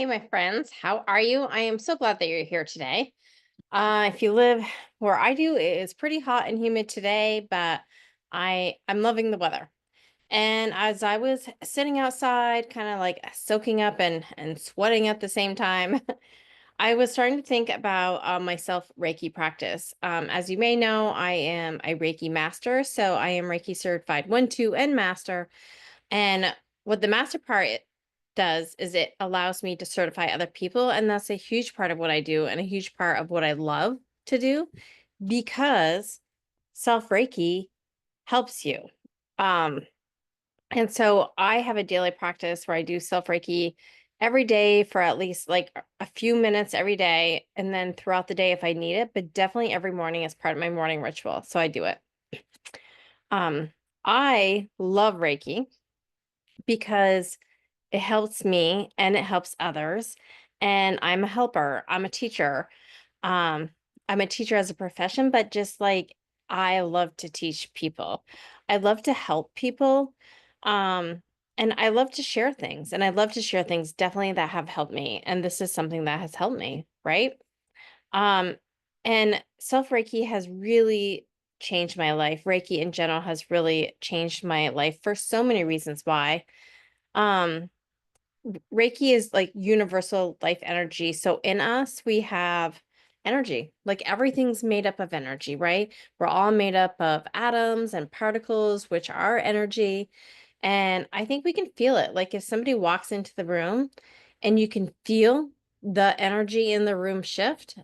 Hey, my friends, how are you? I am so glad that you're here today. If you live where I do, it is pretty hot and humid today, but I'm loving the weather. And as I was sitting outside, kind of like soaking up and sweating at the same time, I was starting to think about my self Reiki practice. As you may know, I am a Reiki master, so I am Reiki certified 1, 2, and master. And what the master part does is it allows me to certify other people. And that's a huge part of what I do and a huge part of what I love to do because self Reiki helps you. Um, and so I have a daily practice where I do self Reiki every day for at least like a few minutes every day. And then throughout the day if I need it, but definitely every morning as part of my morning ritual. So I do it. Um, I love Reiki because it helps me and it helps others. And I'm a helper. I'm a teacher. Um, I'm a teacher as a profession, but just like I love to teach people. I love to help people. Um, and I love to share things. And I love to share things definitely that have helped me. And this is something that has helped me, right? Um, and self Reiki has really changed my life. Reiki in general has really changed my life for so many reasons why. Um, Reiki is like universal life energy. So in us, we have energy. Like everything's made up of energy, right? We're all made up of atoms and particles, which are energy. And I think we can feel it. Like if somebody walks into the room and you can feel the energy in the room shift,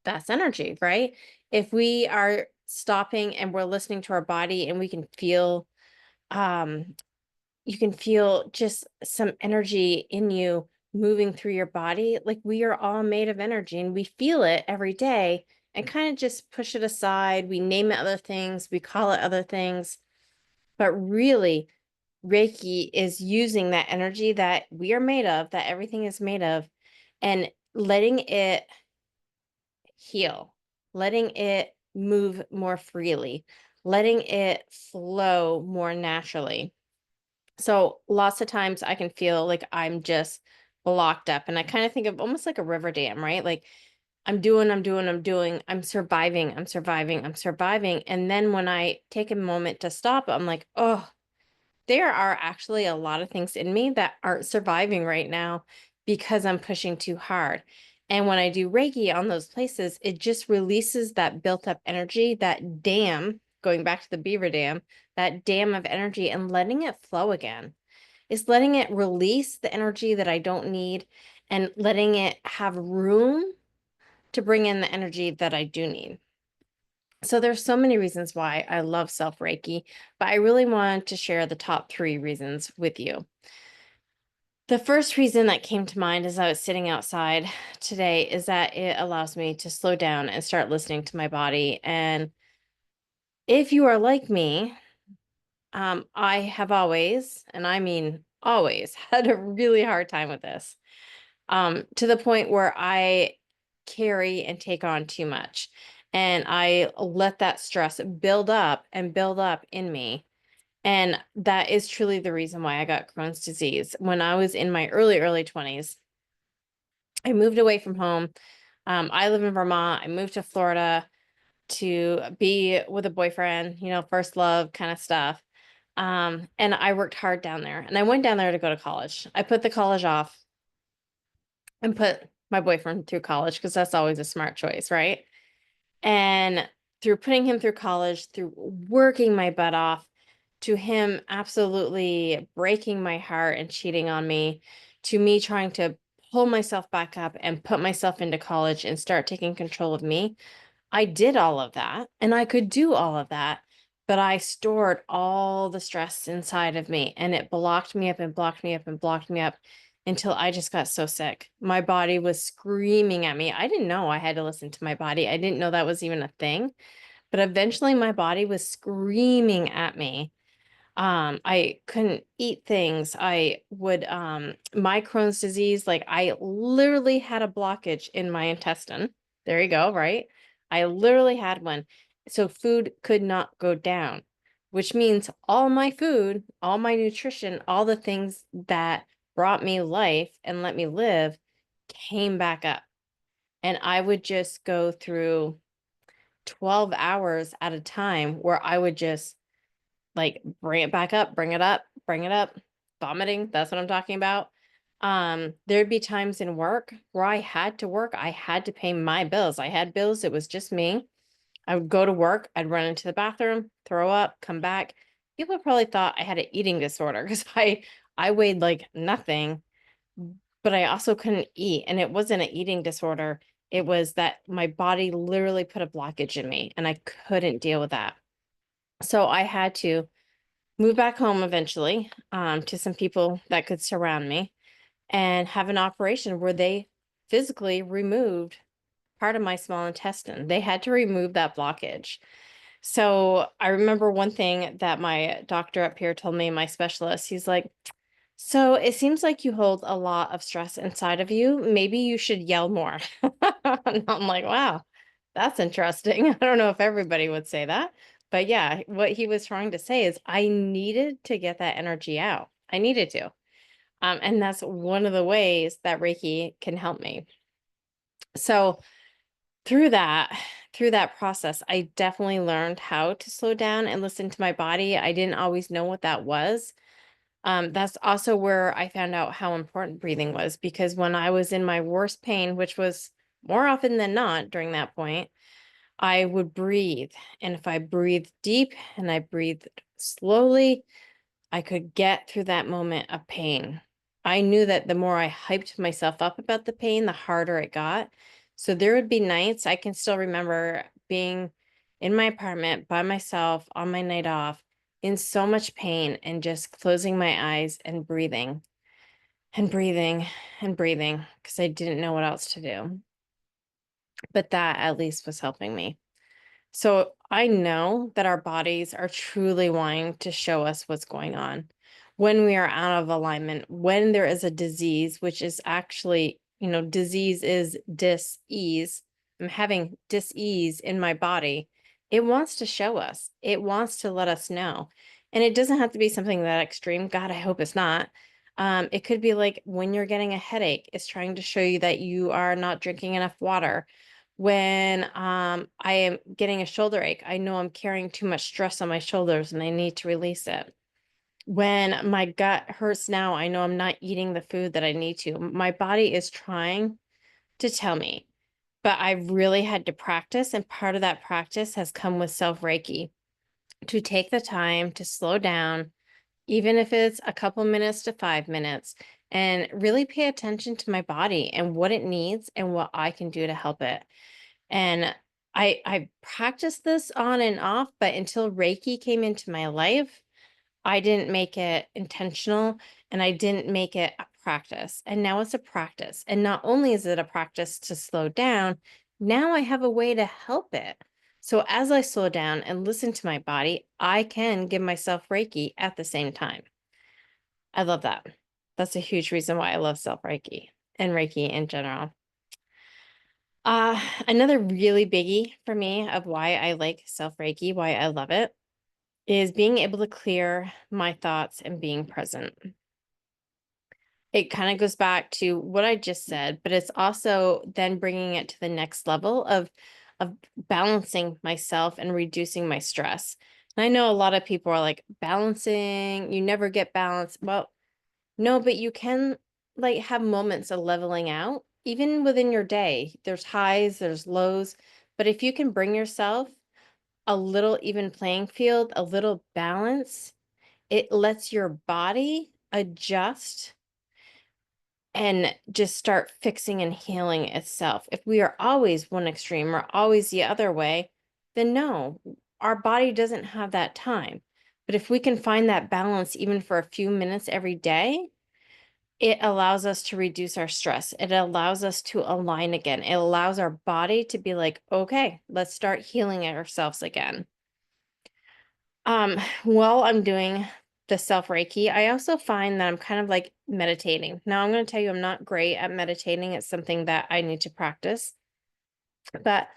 that's energy, right? If we are stopping and we're listening to our body and we can feel um you can feel just some energy in you moving through your body. Like we are all made of energy and we feel it every day and kind of just push it aside. We name it other things, we call it other things, but really, Reiki is using that energy that we are made of, that everything is made of, and letting it heal, letting it move more freely, letting it flow more naturally. So lots of times I can feel like I'm just blocked up. And I kind of think of almost like a river dam, right? Like I'm surviving, I'm surviving, I'm surviving. And then when I take a moment to stop, I'm like, oh, there are actually a lot of things in me that aren't surviving right now because I'm pushing too hard. And when I do Reiki on those places, it just releases that built up energy, that dam, going back to the beaver dam, that dam of energy and letting it flow again. It's letting it release the energy that I don't need and letting it have room to bring in the energy that I do need. So there's so many reasons why I love self Reiki, but I really want to share the top 3 reasons with you. The first reason that came to mind as I was sitting outside today is that it allows me to slow down and start listening to my body. And if you are like me, I have always, and I mean always, had a really hard time with this, to the point where I carry and take on too much. And I let that stress build up in me. And that is truly the reason why I got Crohn's disease. When I was in my early 20s, I moved away from home. I live in Vermont. I moved to Florida to be with a boyfriend, first love kind of stuff. And I worked hard down there. And I went down there to go to college. I put the college off and put my boyfriend through college because that's always a smart choice, right? And through putting him through college, through working my butt off, to him absolutely breaking my heart and cheating on me, to me trying to pull myself back up and put myself into college and start taking control of me. I did all of that and I could do all of that, but I stored all the stress inside of me and it blocked me up and blocked me up and blocked me up until I just got so sick. My body was screaming at me. I didn't know I had to listen to my body. I didn't know that was even a thing, but eventually my body was screaming at me. I couldn't eat things. I would my Crohn's disease, like I literally had a blockage in my intestine. There you go, right? I literally had one. So food could not go down, which means all my food, all my nutrition, all the things that brought me life and let me live came back up. And I would just go through 12 hours at a time where I would just like bring it back up, bring it up, bring it up, vomiting. That's what I'm talking about. There'd be times in work where I had to work. I had to pay my bills. I had bills. It was just me. I would go to work. I'd run into the bathroom, throw up, come back. People probably thought I had an eating disorder because I weighed like nothing, but I also couldn't eat. And it wasn't an eating disorder. It was that my body literally put a blockage in me and I couldn't deal with that. So I had to move back home eventually, to some people that could surround me and have an operation where they physically removed part of my small intestine. They had to remove that blockage. So I remember one thing that my doctor up here told me, my specialist, he's like, so it seems like you hold a lot of stress inside of you. Maybe you should yell more. And I'm like, wow, that's interesting. I don't know if everybody would say that, but yeah, what he was trying to say is I needed to get that energy out. I needed to. And that's one of the ways that Reiki can help me. So through that, through that process, I definitely learned how to slow down and listen to my body. I didn't always know what that was. That's also where I found out how important breathing was because when I was in my worst pain, which was more often than not during that point, I would breathe. And if I breathed deep and I breathed slowly, I could get through that moment of pain. I knew that the more I hyped myself up about the pain, the harder it got. So there would be nights I can still remember being in my apartment by myself on my night off in so much pain and just closing my eyes and breathing and breathing and breathing because I didn't know what else to do. But that at least was helping me. So I know that our bodies are truly wanting to show us what's going on when we are out of alignment, when there is a disease, which is actually, disease is dis-ease. I'm having dis-ease in my body. It wants to show us, it wants to let us know. And it doesn't have to be something that extreme. God, I hope it's not. It could be like when you're getting a headache, it's trying to show you that you are not drinking enough water. When I am getting a shoulder ache, I know I'm carrying too much stress on my shoulders and I need to release it. When my gut hurts now, I know I'm not eating the food that I need to. My body is trying to tell me, but I really had to practice. And part of that practice has come with self-Reiki to take the time to slow down, even if it's a couple minutes to 5 minutes, and really pay attention to my body and what it needs and what I can do to help it. And I practiced this on and off, but until Reiki came into my life, I didn't make it intentional and I didn't make it a practice. And now it's a practice. And not only is it a practice to slow down, now I have a way to help it. So as I slow down and listen to my body, I can give myself Reiki at the same time. I love that. That's a huge reason why I love self Reiki and Reiki in general. Another really biggie for me of why I like self Reiki, why I love it, is being able to clear my thoughts and being present. It kind of goes back to what I just said, but it's also then bringing it to the next level of balancing myself and reducing my stress. And I know a lot of people are like, balancing, you never get balance. Well, no, but you can like have moments of leveling out, even within your day. There's highs, there's lows, but if you can bring yourself a little even playing field, a little balance, it lets your body adjust and just start fixing and healing itself. If we are always one extreme or always the other way, then no, our body doesn't have that time. But if we can find that balance even for a few minutes every day, it allows us to reduce our stress. It allows us to align again. It allows our body to be like, okay, let's start healing ourselves again. While I'm doing the self Reiki, I also find that I'm kind of like meditating. Now, I'm going to tell you, I'm not great at meditating. It's something that I need to practice, but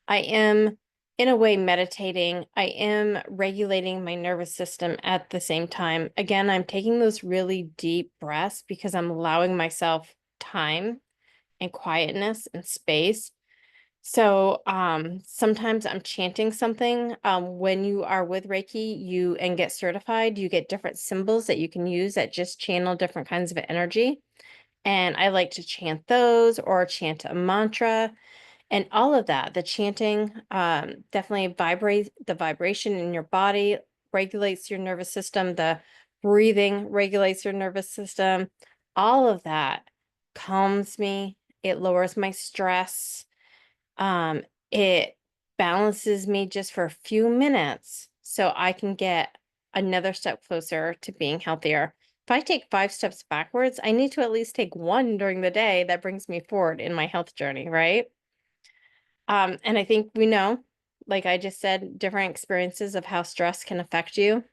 I am, in a way, meditating. I am regulating my nervous system at the same time. Again, I'm taking those really deep breaths because I'm allowing myself time and quietness and space. So sometimes I'm chanting something. When you are with Reiki, you and get certified, you get different symbols that you can use that just channel different kinds of energy. And I like to chant those or chant a mantra and all of that. The chanting definitely vibrates the vibration in your body, regulates your nervous system. The breathing regulates your nervous system. All of that calms me. It lowers my stress. Um, it balances me just for a few minutes so I can get another step closer to being healthier. If I take 5 steps backwards, I need to at least take one during the day that brings me forward in my health journey, right? And I think we know, like I just said, different experiences of how stress can affect you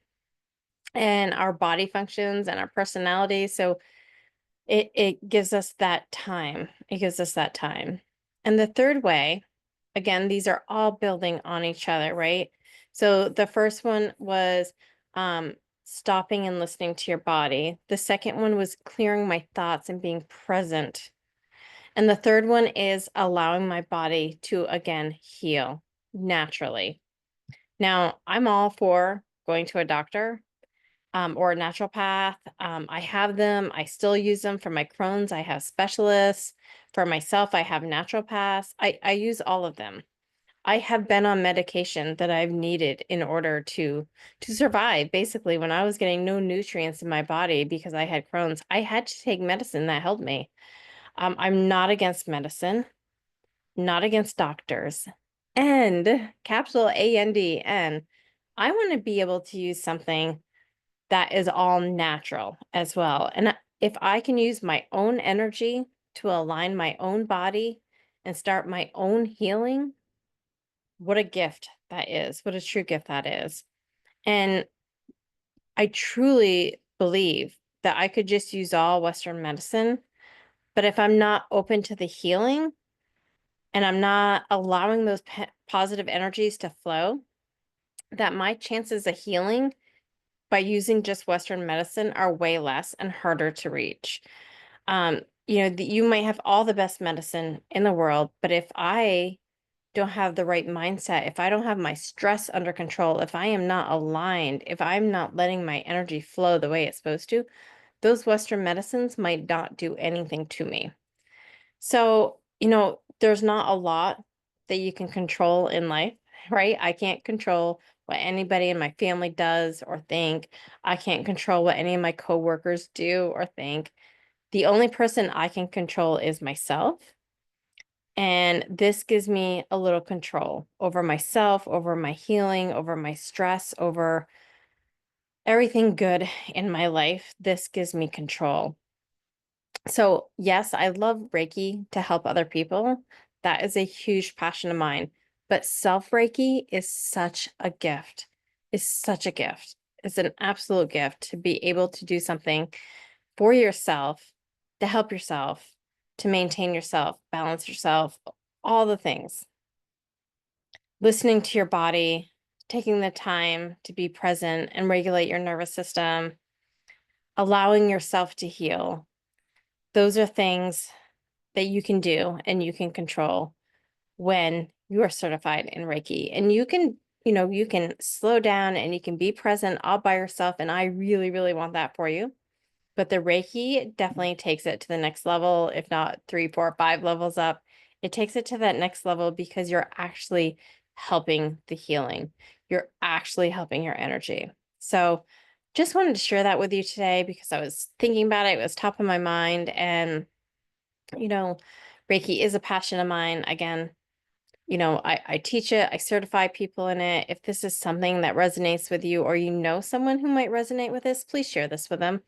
and our body functions and our personality. So it gives us that time. It gives us that time. And the third way, again, these are all building on each other, right? So the first one was um, stopping and listening to your body. The second one was clearing my thoughts and being present. And the third one is allowing my body to again heal naturally. Now, I'm all for going to a doctor or a naturopath. I have them. I still use them for my Crohn's. I have specialists. For myself, I have naturopaths. I use all of them. I have been on medication that I've needed in order to survive. Basically, when I was getting no nutrients in my body because I had Crohn's, I had to take medicine that helped me. I'm not against medicine, not against doctors, and capital AND. I want to be able to use something that is all natural as well. And if I can use my own energy to align my own body and start my own healing, what a gift that is. What a true gift that is. And I truly believe that I could just use all Western medicine, but if I'm not open to the healing and I'm not allowing those positive energies to flow, that my chances of healing by using just Western medicine are way less and harder to reach. You might have all the best medicine in the world, but if I don't have the right mindset, if I don't have my stress under control, if I am not aligned, if I'm not letting my energy flow the way it's supposed to, those Western medicines might not do anything to me. So, there's not a lot that you can control in life, right? I can't control what anybody in my family does or think. I can't control what any of my coworkers do or think. The only person I can control is myself. And this gives me a little control over myself, over my healing, over my stress, over everything good in my life. This gives me control. So, yes, I love Reiki to help other people. That is a huge passion of mine. But self Reiki is such a gift. It's such a gift. It's an absolute gift to be able to do something for yourself, to help yourself, to maintain yourself, balance yourself, all the things. Listening to your body, taking the time to be present and regulate your nervous system, allowing yourself to heal. Those are things that you can do and you can control when you are certified in Reiki. And you can slow down and you can be present all by yourself. And I really, really want that for you. But the Reiki definitely takes it to the next level, if not 3, 4, 5 levels up. It takes it to that next level because you're actually helping the healing. You're actually helping your energy. So just wanted to share that with you today because I was thinking about it. It was top of my mind. And, you know, Reiki is a passion of mine. Again, I teach it, I certify people in it. If this is something that resonates with you or you know someone who might resonate with this, please share this with them.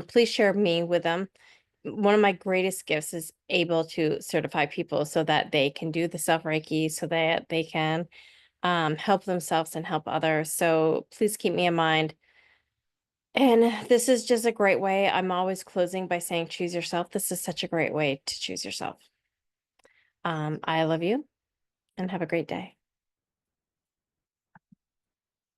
Please share me with them. One of my greatest gifts is able to certify people so that they can do the self-Reiki, so that they can help themselves and help others. So please keep me in mind. And this is just a great way. I'm always closing by saying, choose yourself. This is such a great way to choose yourself. I love you and have a great day.